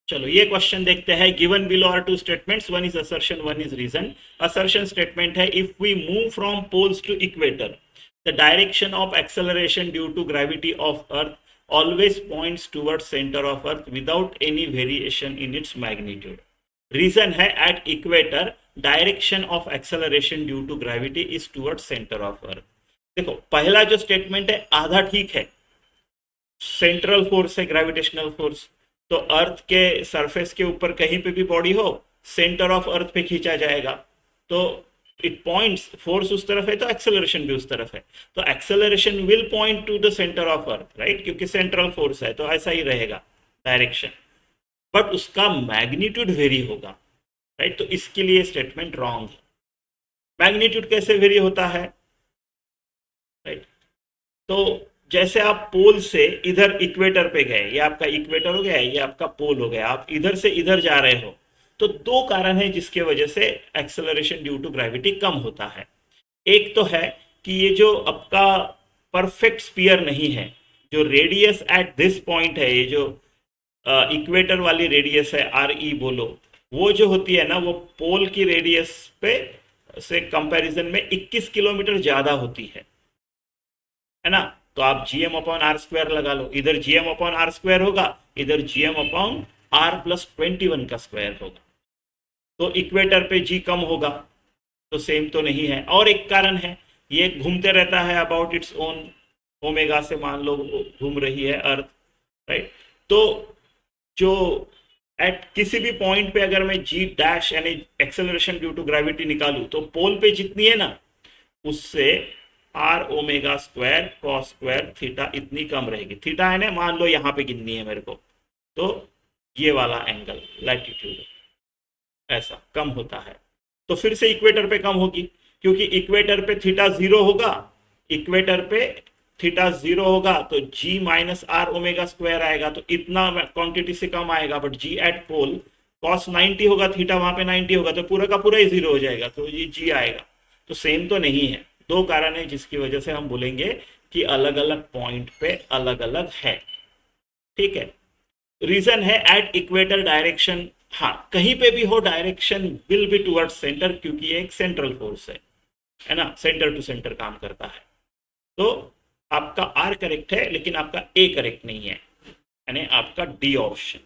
चलो ये क्वेश्चन देखते हैं। Given below are two statements, one is assertion, one is reason. Assertion statement है, if we move from poles to equator the direction of acceleration due to gravity of earth always points towards center of earth without any variation in its magnitude. Reason है at equator direction of acceleration due to gravity is towards centre of earth. देखो पहला जो statement है आधा ठीक है, central force है gravitational force, तो अर्थ के सरफेस के ऊपर कहीं पे भी बॉडी हो सेंटर ऑफ अर्थ पे खींचा जाएगा, तो इट पॉइंट्स, फोर्स उस तरफ है तो एक्सेलरेशन भी उस तरफ है, तो acceleration will point two the centre of earth, right, क्योंकि सेंट्रल फोर्स है तो ऐसा ही रहेगा डायरेक्शन, बट उसका मैग्नीट्यूड वेरी होगा, राइट, तो इसके लिए स्टेटमेंट रॉन्ग है। मैग्नीट्यूड कैसे वेरी होता है, राइट, तो जैसे आप पोल से इधर इक्वेटर पे गए, ये आपका इक्वेटर हो गया, ये आपका पोल हो गया, आप इधर से इधर जा रहे हो, तो दो कारण है जिसके वजह से एक्सेलरेशन ड्यू टू ग्रेविटी कम होता है। एक तो है कि ये जो आपका परफेक्ट स्पीयर नहीं है, जो रेडियस एट दिस पॉइंट है, ये जो इक्वेटर वाली रेडियस है आर ई बोलो, वो जो होती है ना वो पोल की रेडियस पे से कंपैरिजन में 21 किलोमीटर ज़्यादा होती है ना, तो आप G M upon R square लगा लो, इधर G M upon R square होगा, इधर G M upon R plus 21 का स्क्वायर होगा, तो इक्वेटर पे जी कम होगा, तो सेम तो नहीं है। और एक कारण है, ये घूमते रहता है अबाउट इट्स ओन ओमेगा से, मान लो घूम रही है अर्थ, राइट, तो जो एट किसी भी पॉइंट पे अगर मैं जी डैश यानी एक्सेलरेशन ड्यू टू ग्रेविटी निकालूं तो पोल पे जितनी है ना उससे R omega square cos square theta इतनी कम रहेगी। थीटा है ना, मान लो यहाँ पे गिननी है मेरे को, तो ये वाला एंगल लैटिट्यूड ऐसा कम होता है, तो फिर से इक्वेटर पे कम होगी, क्योंकि इक्वेटर पे थीटा जीरो होगा, इक्वेटर पे थीटा जीरो होगा तो G minus R omega square आएगा, तो इतना क्वांटिटी से कम आएगा, but G at pole cos 90 होगा, थीटा वहां पे 90 होगा, तो पूरा का पूरा ही जीरो हो जाएगा, तो ये जी आएगा, तो सेम तो नहीं है। दो कारण है जिसकी वजह से हम बोलेंगे कि अलग अलग पॉइंट पे अलग अलग है, ठीक है। रीजन है एट इक्वेटर डायरेक्शन, हाँ कहीं पे भी हो direction will be towards centre, क्योंकि ये एक सेंट्रल फोर्स है ना, सेंटर टू सेंटर काम करता है, तो आपका आर करेक्ट है लेकिन आपका ए करेक्ट नहीं है, यानी आपका डी ऑप्शन।